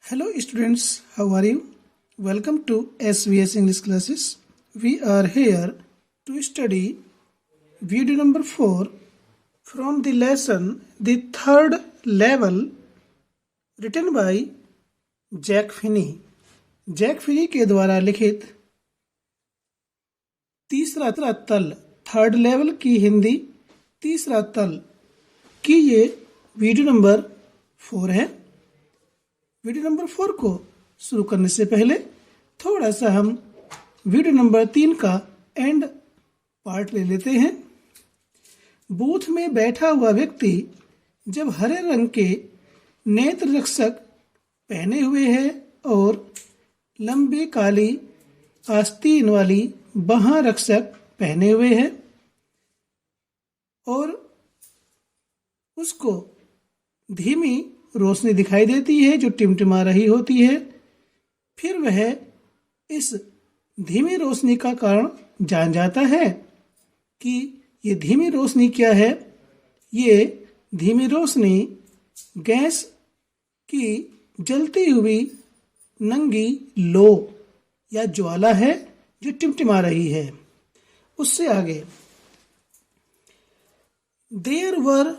Hello students, how are you? Welcome to SVS English classes. We are here to study video number 4 from the lesson The Third Level written by Jack Finney. Jack Finney के द्वारा लिखित तीसरा तल, third level की हिंदी तीसरा तल की ये वीडियो नंबर 4 है. वीडियो नंबर 4 को शुरू करने से पहले थोड़ा सा हम वीडियो नंबर 3 का एंड पार्ट ले लेते हैं. बूथ में बैठा हुआ व्यक्ति जब हरे रंग के नेत्र रक्षक पहने हुए है और लंबी काली आस्तीन वाली बाह रक्षक पहने हुए है और उसको धीमी रोशनी दिखाई देती है जो टिमटिमा रही होती है. फिर वह इस धीमी रोशनी का कारण जान जाता है कि ये धीमी रोशनी क्या है. ये धीमी रोशनी गैस की जलती हुई नंगी लो या ज्वाला है जो टिमटिमा रही है. उससे आगे there were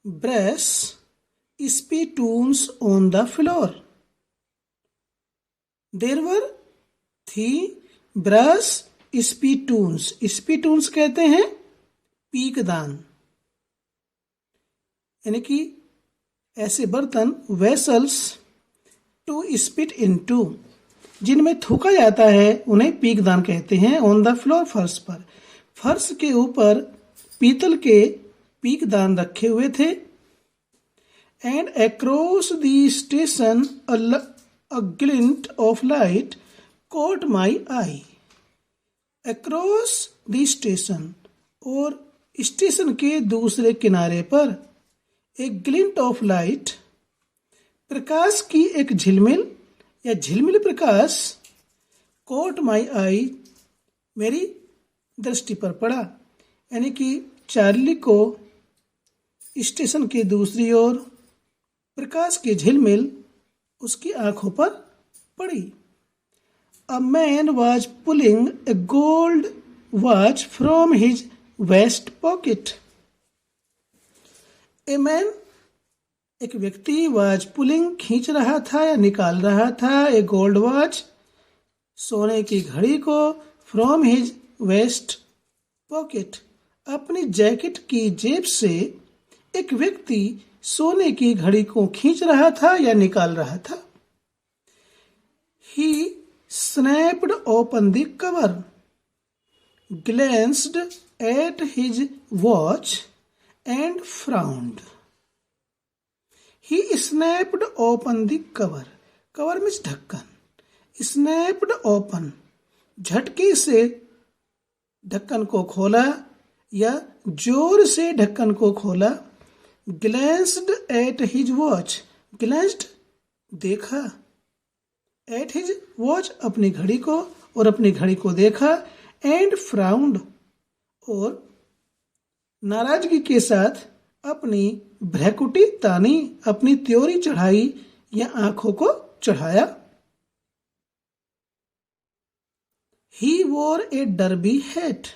brass spittoons on the floor. There were 3 brush spittoons. spittoons कहते हैं पीकदान, यानी कि ऐसे बर्तन वेसल्स टू स्पिट इनटू, जिनमें थूका जाता है उन्हें पीकदान कहते हैं. ऑन द फ्लोर, फर्श पर. फर्श के ऊपर पीतल के पीकदान रखे हुए थे. And across the station a glint of light caught my eye. Across the station, और स्टेशन के दूसरे किनारे पर एक ग्लिंट ऑफ लाइट, प्रकाश की एक झिलमिल या झिलमिल प्रकाश, caught my eye, मेरी दृष्टि पर पड़ा. यानी कि चार्ली को स्टेशन की दूसरी ओर प्रकाश की झिलमिल उसकी आंखों पर पड़ी. A man was pulling a gold watch from his vest pocket. A man, एक व्यक्ति, was pulling, खींच रहा था या निकाल रहा था, a gold watch, सोने की घड़ी को, from his vest pocket, अपनी जैकेट की जेब से एक व्यक्ति सोने की घड़ी को खींच रहा था या निकाल रहा था. He snapped open the cover, glanced at his watch and frowned. He snapped open the cover. Cover means ढक्कन. Snapped open, झटके से ढक्कन को खोला या जोर से ढक्कन को खोला. Glanced at his watch, glanced देखा, at his watch अपनी घड़ी को, और अपनी घड़ी को देखा, and frowned और नाराजगी के साथ अपनी भ्रकुटी तानी, अपनी त्योरी चढ़ाई या आंखों को चढ़ाया. He wore a derby hat.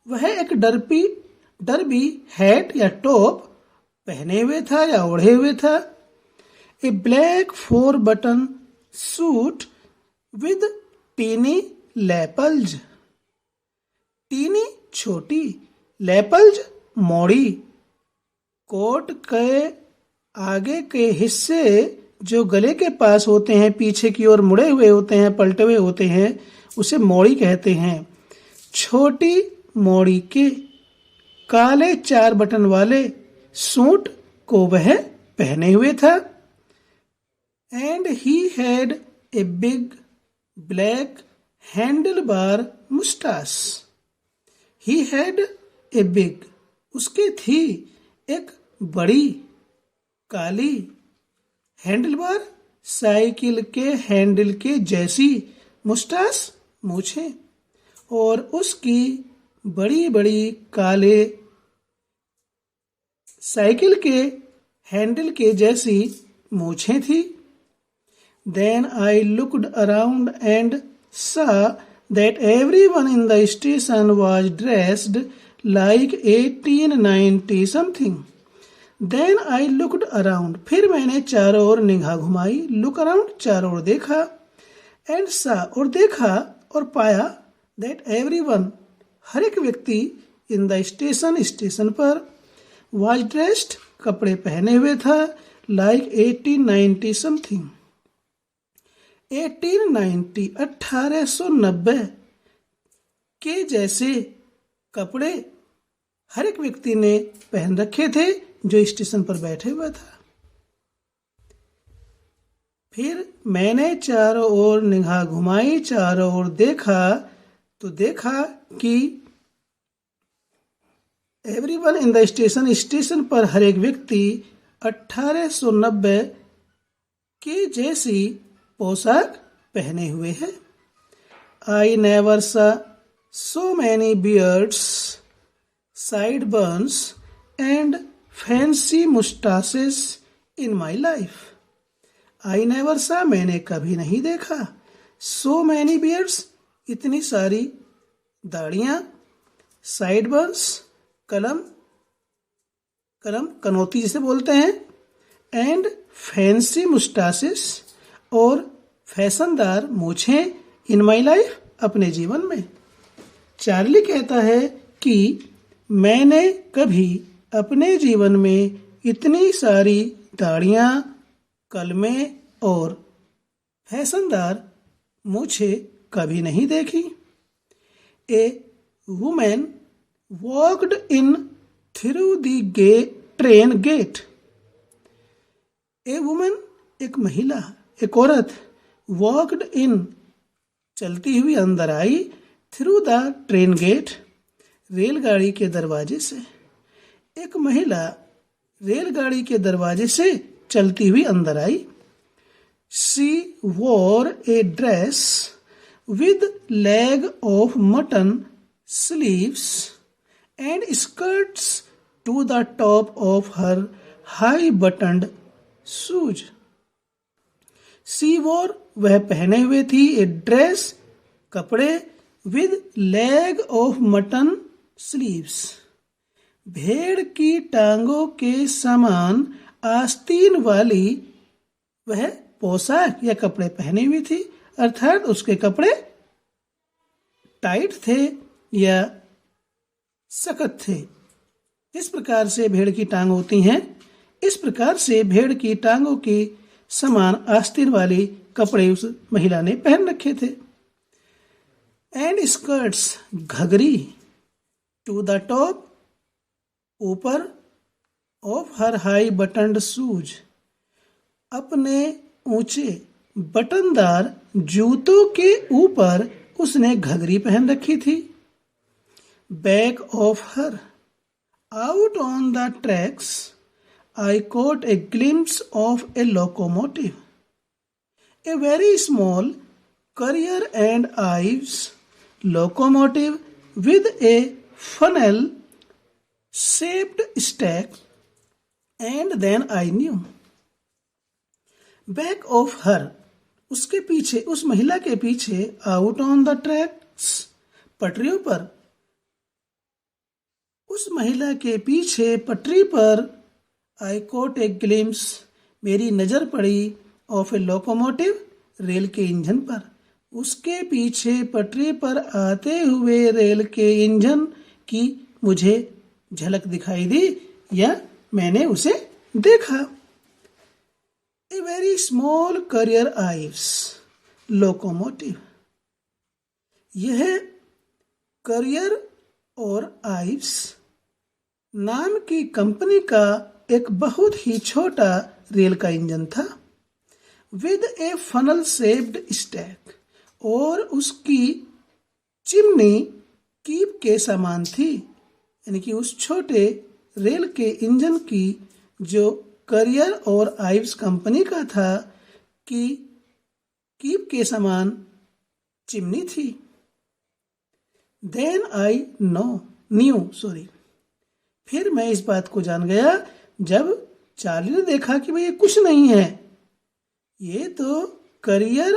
वह एक डर्बी हैट या टॉप पहने हुए था या ओढ़े हुए था. A black 4 button suit with teeny lapels. Teeny छोटी, लैपल्ज मोड़ी. कोट के आगे के हिस्से जो गले के पास होते हैं, पीछे की ओर मुड़े हुए होते हैं, पलटे हुए होते हैं, उसे मोड़ी कहते हैं. छोटी मोड़ी के काले 4 बटन वाले सूट को वह पहने हुए था. And he had a big black handle bar moustache. He had a big, उसके थी एक बड़ी काली हैंडल बार, साइकिल के हैंडल के जैसी, मुस्टास मूछें, और उसकी बड़ी बड़ी काले साइकिल के हैंडल के जैसी मूछें थी। Then I looked around and saw that everyone in the station was dressed like 1890 something. Then I looked around. फिर मैंने चारों ओर निगाह घुमाई. Look around, चारों ओर देखा. And saw, और देखा और पाया that everyone, हर एक व्यक्ति in the station, स्टेशन पर was dressed, कपड़े पहने हुए था like 1890 something. 1890 1890 के जैसे कपड़े हर एक व्यक्ति ने पहन रखे थे जो स्टेशन पर बैठे हुआ था। फिर मैंने चारों ओर निगाह घुमाई, चारों ओर देखा तो देखा कि everyone in the station, station पर हर एक व्यक्ति 1890 के जैसी पोशाक पहने हुए है। आई नेवर सा so many beards, sideburns and fancy mustaches in my life. I never saw, मैंने कभी नहीं देखा, so many beards, इतनी सारी दाढ़ियाँ, sideburns, कलम कनौती जिसे बोलते हैं, and fancy mustaches, और फैशनदार मूछें इन माई लाइफ, अपने जीवन में। चार्ली कहता है कि मैंने कभी अपने जीवन में इतनी सारी दाढ़ियाँ, कलमें और फैशनदार मूछें कभी नहीं देखी। A woman walked in through the train gate. A woman, एक महिला, एक औरत, वॉक्ड इन, चलती हुई अंदर आई, थ्रू द ट्रेन गेट, रेलगाड़ी के दरवाजे से। एक महिला रेलगाड़ी के दरवाजे से चलती हुई अंदर आई। She wore a dress with leg of mutton sleeves and skirts to the top of her high buttoned shoes. She wore, वह पहने हुए थी, ए ड्रेस, कपड़े, with leg of mutton sleeves, भेड़ की टांगों के समान आस्तीन वाली वह पोशाक या कपड़े पहने हुई थी, अर्थात उसके कपड़े टाइट थे या सख्त थे। इस प्रकार से भेड़ की टांग होती हैं, इस प्रकार से भेड़ की टांगों की समान आस्तीन वाली कपड़े उस महिला ने पहन रखे थे। एंड स्कर्ट्स, घघरी, टू द टॉप, ऊपर, of her high buttoned shoes, अपने ऊंचे बटनदार जूतों के ऊपर उसने घघरी पहन रखी थी। Back of her, out on the tracks, I caught a glimpse of a locomotive, a very small career and ives locomotive with a funnel shaped stack, and then I knew. Back of her, उसके पीछे, उस महिला के पीछे, out on the tracks, पटरियों पर, उस महिला के पीछे पटरी पर, I caught a glimpse, मेरी नजर पड़ी, of a locomotive, रेल के इंजन पर, उसके पीछे पटरी पर आते हुए रेल के इंजन की मुझे झलक दिखाई दी या मैंने उसे देखा। ए very small career Ives locomotive, यह करियर और आइव्स नाम की कंपनी का एक बहुत ही छोटा रेल का इंजन था। With A funnel shaped stack, और उसकी चिमनी कीप के समान थी, यानी कि उस छोटे रेल के इंजन की जो करियर और आइव्स कंपनी का था कि कीप के समान चिमनी थी। देन आई न्यू, फिर मैं इस बात को जान गया जब चार्ली ने देखा कि भाई ये कुछ नहीं है, ये तो करियर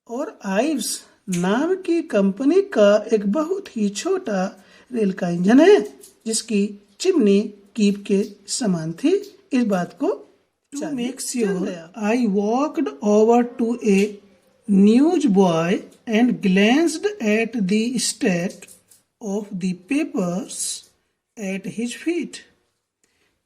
और आइव्स नाम की कंपनी का एक बहुत ही छोटा रेल का इंजन है जिसकी चिमनी कीप के समान थी। इस बात को to make sure I walked over to a news boy and glanced at the stack of the papers at his feet.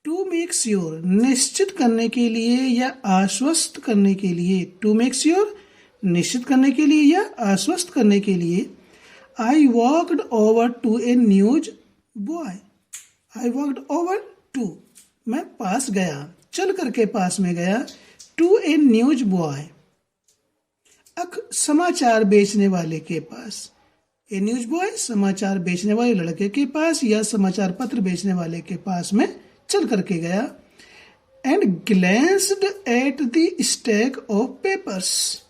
To make sure निश्चित करने के लिए या आश्वस्त करने के लिए, टू मेक श्योर निश्चित करने के लिए या आश्वस्त करने के लिए, I walked over to a news बॉय। आई वॉकड ओवर टू, मैं पास गया, चल करके पास में गया, टू ए न्यूज बॉय, समाचार बेचने वाले के पास। ए न्यूज बॉय समाचार बेचने वाले लड़के के पास या समाचार पत्र बेचने वाले के पास में चल करके गया। And glanced at the stack of papers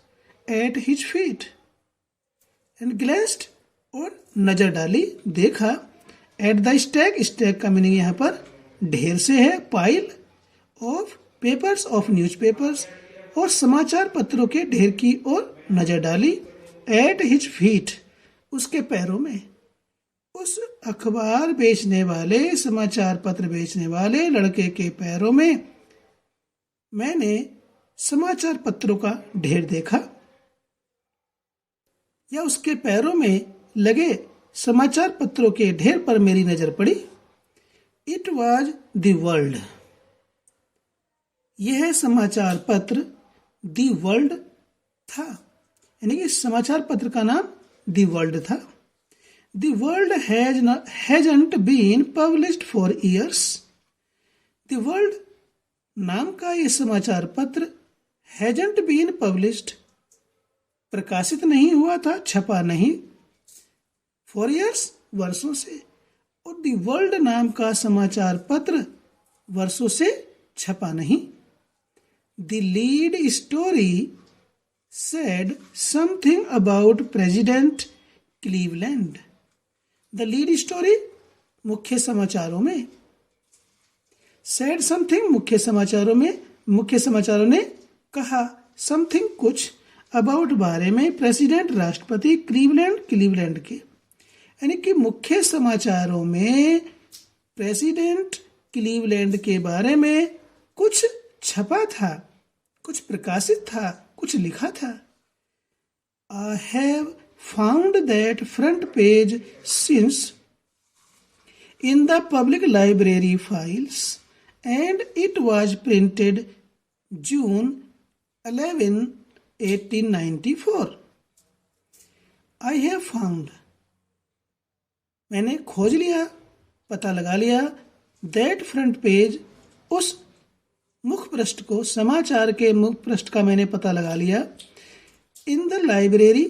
at his feet. And glanced और नजर डाली, देखा, एट द स्टैक, स्टैक का मीनिंग यहाँ पर ढेर से है, pile, of papers, of news papers, और समाचार पत्रों के ढेर की ओर नजर डाली। एट हिज फीट, उसके पैरों में। उस अखबार बेचने वाले, समाचार पत्र बेचने वाले लड़के के पैरों में मैंने समाचार पत्रों का ढेर देखा, या उसके पैरों में लगे समाचार पत्रों के ढेर पर मेरी नजर पड़ी। इट वॉज द वर्ल्ड, यह समाचार पत्र द वर्ल्ड था, यानी कि समाचार पत्र का नाम द वर्ल्ड था। The world hasn't been published for years. The world नाम का यह समाचार पत्र हैजंट बीन पब्लिश्ड, प्रकाशित नहीं हुआ था, छपा नहीं, फॉर ईयर्स, वर्षों से। और द वर्ल्ड नाम का समाचार पत्र वर्षों से छपा नहीं। The lead story said something about President Cleveland. The lead story, मुख्य समाचारों में, said something, मुख्य समाचारों ने कहा, something कुछ, about बारे में, प्रेसिडेंट राष्ट्रपति, क्लीवलैंड के, यानी कि मुख्य समाचारों में प्रेसिडेंट क्लीवलैंड के बारे में कुछ छपा था, कुछ प्रकाशित था, कुछ लिखा था। I have found that front page since in the public library files and it was printed June 11, 1894. I have found, मैंने खोज लिया, पता लगा लिया, that front page, उस मुख पृष्ठ को, समाचार के मुख पृष्ठ का मैंने पता लगा लिया। In the library,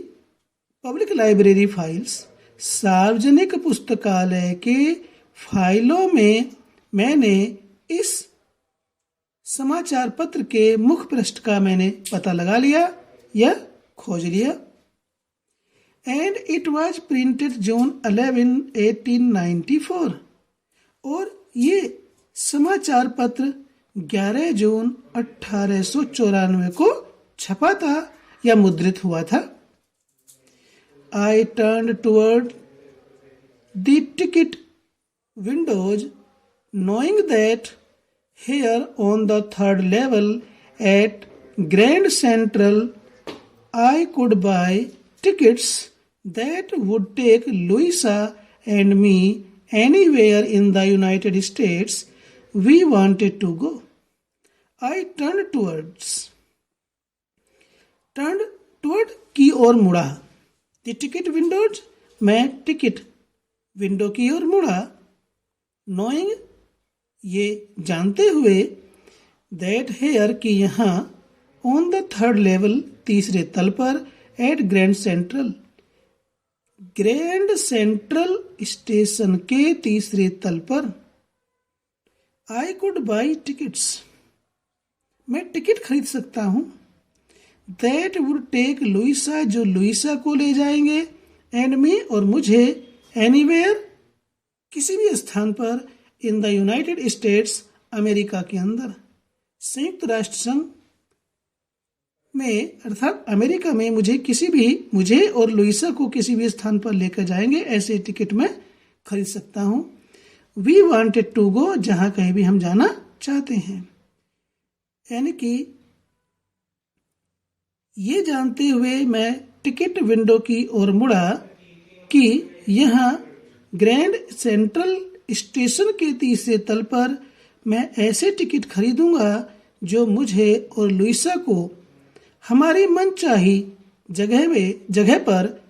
public library files, सार्वजनिक पुस्तकालय के फाइलों में मैंने इस समाचार पत्र के मुख पृष्ठ का मैंने पता लगा लिया या खोज लिया। एंड इट वॉज प्रिंटेड जून 11, 1894, और ये समाचार पत्र 11 जून 1894 को छपा था या मुद्रित हुआ था। I turned toward the ticket windows, knowing that here on the third level at Grand Central I could buy tickets that would take Louisa and me anywhere in the United States we wanted to go. I turned toward की ओर मुड़ा। The ticket windows, मैं ticket window की ओर मुड़ा। Knowing, ये जानते हुए, that here की यहाँ, on the third level, तीसरे तल पर, at Grand Central, grand central station के तीसरे तल पर, I could buy tickets, मैं टिकट खरीद सकता हूँ। That would take Louisa, जो लुइसा को ले जाएंगे, and me, और मुझे, anywhere, किसी भी स्थान पर, in the United States, America के अंदर संयुक्त राष्ट्र संघ में अर्थात अमेरिका में मुझे और लुइसा को किसी भी स्थान पर लेकर जाएंगे, ऐसे टिकट मैं खरीद सकता हूँ। वी वांटेड टू गो, जहाँ कहीं भी हम जाना चाहते हैं। यानी कि ये जानते हुए मैं टिकट विंडो की ओर मुड़ा कि यहाँ ग्रैंड सेंट्रल स्टेशन के तीसरे तल पर मैं ऐसे टिकट खरीदूंगा जो मुझे और लुइसा को हमारी मनचाही जगह पर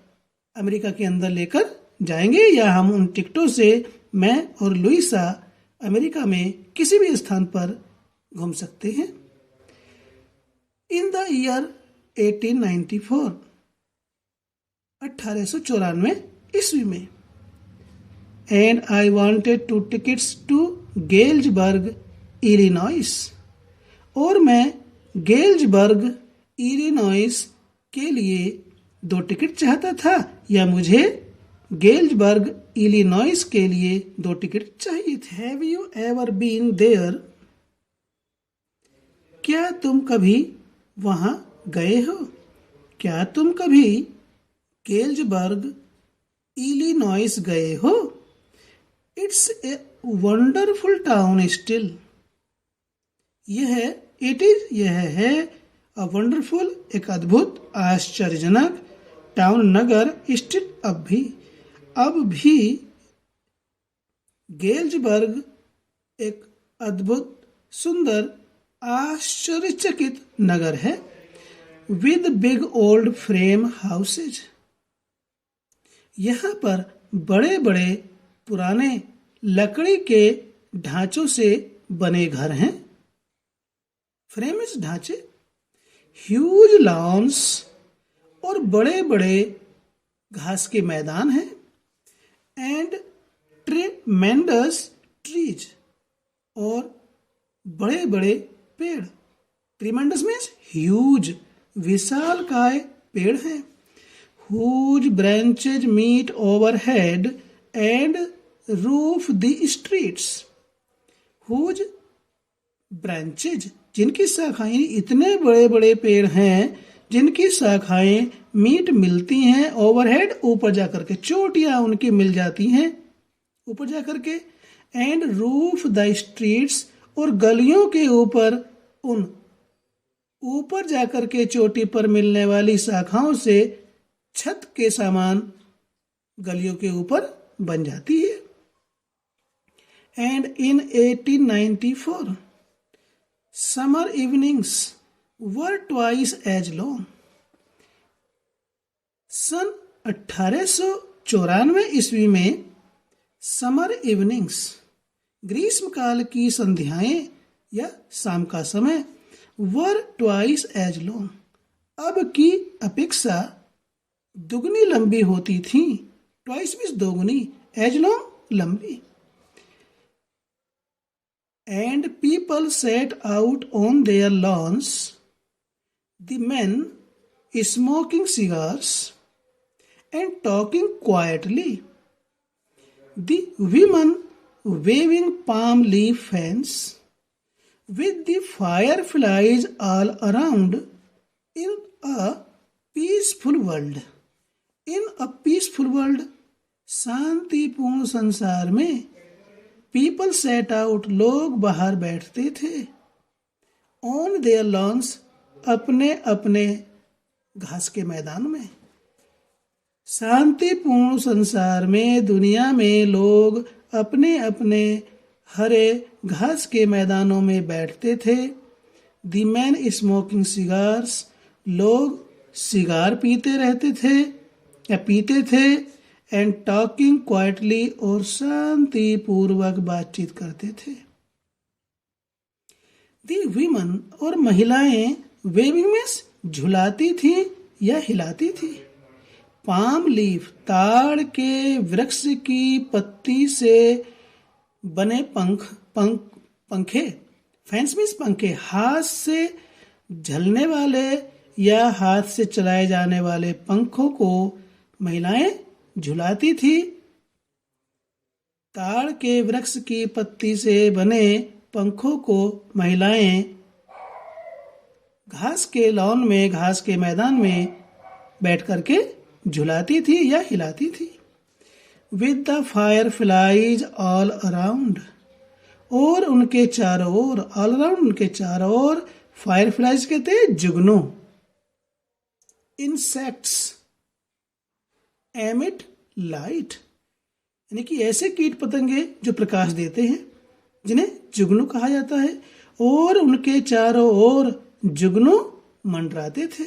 अमेरिका के अंदर लेकर जाएंगे, या हम उन टिकटों से मैं और लुइसा अमेरिका में किसी भी स्थान पर घूम सकते हैं। इन द ईयर 1894, 1894 ईस्वी में, and I wanted two tickets to Galesburg Illinois, और मैं गेल्सबर्ग इलिनॉइस के लिए 2 टिकट चाहता था, या मुझे गेल्सबर्ग इलिनॉइस के लिए 2 टिकट चाहिए थे। Have you ever been there, क्या तुम कभी वहां गए हो? क्या तुम कभी गेल्सबर्ग इलिनॉइस गए हो? It's a wonderful town still, यह है अ वंडरफुल, एक अद्भुत, आश्चर्यजनक, टाउन, नगर, स्टिल, अब भी गेल्सबर्ग एक अद्भुत, सुंदर, आश्चर्यचकित नगर है। With big old frame houses, यहाँ पर बड़े बड़े पुराने लकड़ी के ढांचों से बने घर हैं। फ्रेम्स, ढांचे। ह्यूज लॉन्स, और बड़े बड़े घास के मैदान हैं। एंड ट्रेमेंडस ट्रीज, और बड़े बड़े पेड़। ट्रेमेंडस मीन्स ह्यूज, विशालकाय पेड़ हैं। Whose branches meet overhead and roof the streets, whose branches, जिनकी शाखाएं, इतने बड़े बड़े पेड़ हैं जिनकी शाखाएं मीट मिलती हैं, ओवरहेड, ऊपर जाकर के, चोटियां उनकी मिल जाती हैं ऊपर जाकर के, एंड रूफ द स्ट्रीट्स, और गलियों के ऊपर, उन ऊपर जाकर के चोटी पर मिलने वाली शाखाओं से छत के सामान गलियों के ऊपर बन जाती है। And in 1894 summer evenings were twice as long, सन 1894 ईस्वी में समर इवनिंग्स, ग्रीष्मकाल की संध्याएं या शाम का समय, वर ट्वाइस एज लॉन्ग, अब की अपेक्षा दुगनी लंबी होती थी। ट्वाइस मीन्स दोगुनी, एज लॉन्ग, लंबी। And people sat out on their lawns, the men smoking cigars and talking quietly, the women waving palm leaf fans, with the fireflies all around, in a peaceful world. In a peaceful world, शांतिपूर्ण संसार में, people set out, लोग बाहर बैठते थे, on their loans, अपने अपने घास के मैदान में। शांतिपूर्ण संसार में, दुनिया में लोग अपने अपने हरे घास के मैदानों में बैठते थे। द मैन स्मोकिंग सिगार्स, लोग सिगार पीते थे, एंड टॉकिंग क्वाइटली, और शांति पूर्वक बातचीत करते थे। दी वीमन, और महिलाएं, वेविंग मीन्स झुलाती थी या हिलाती थी। पाम लीफ, ताड़ के वृक्ष की पत्ती से बने पंखे। फैंस मीन्स पंखे, हाथ से झलने वाले या हाथ से चलाए जाने वाले पंखों को महिलाएं झुलाती थी। ताड़ के वृक्ष की पत्ती से बने पंखों को महिलाएं घास के लॉन में, घास के मैदान में बैठ करके झुलाती थी या हिलाती थी। With the fire flies all around, और उनके चारों ओर, ऑल अराउंड उनके चारों ओर, फायर फ्लाइज कहते हैं जुगनू। इंसेक्ट्स एमिट लाइट, यानी कि ऐसे कीट पतंगे जो प्रकाश देते हैं जिन्हें जुगनू कहा जाता है, और उनके चारों ओर जुगनू मंडराते थे।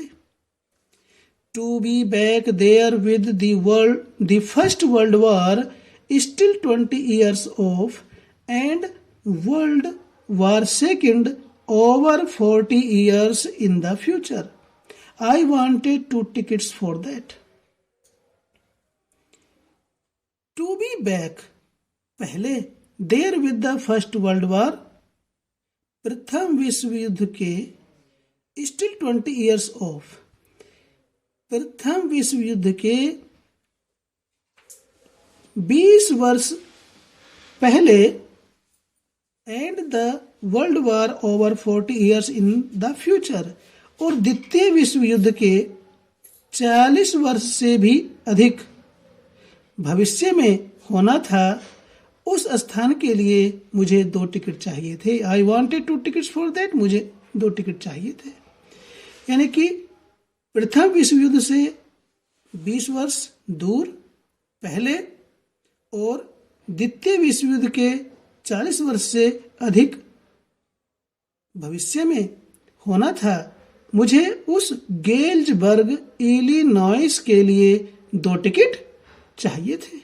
To be back there with the first world war still 20 years off, and world war second over 40 years in the future. I wanted 2 tickets for that. To be back, पहले, there with the first world war, प्रथम विश्व युद्ध के, still 20 years off, प्रथम विश्व युद्ध के 20 वर्ष पहले, and the world war over 40 years in the future, और द्वितीय विश्व युद्ध के 40 वर्ष से भी अधिक भविष्य में होना था, उस स्थान के लिए मुझे 2 टिकट चाहिए थे। I wanted 2 tickets for that, मुझे 2 टिकट चाहिए थे। यानी कि प्रथम विश्व युद्ध से 20 वर्ष दूर पहले और द्वितीय विश्व युद्ध के 40 वर्ष से अधिक भविष्य में होना था, मुझे उस गेल्सबर्ग इलिनॉइस के लिए 2 टिकट चाहिए थे।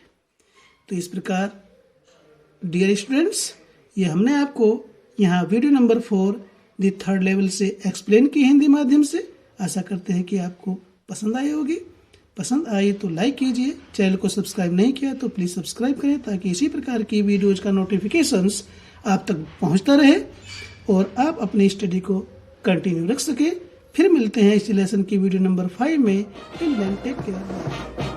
तो इस प्रकार डियर स्टूडेंट्स, ये हमने आपको यहाँ video number 4 the third level से एक्सप्लेन की हिंदी माध्यम से। आशा करते हैं कि आपको पसंद आई होगी। पसंद आई तो लाइक कीजिए, चैनल को सब्सक्राइब नहीं किया तो प्लीज़ सब्सक्राइब करें, ताकि इसी प्रकार की वीडियोज का नोटिफिकेशंस आप तक पहुंचता रहे और आप अपनी स्टडी को कंटिन्यू रख सके। फिर मिलते हैं इस लेसन की वीडियो नंबर 5 में। Till then take care.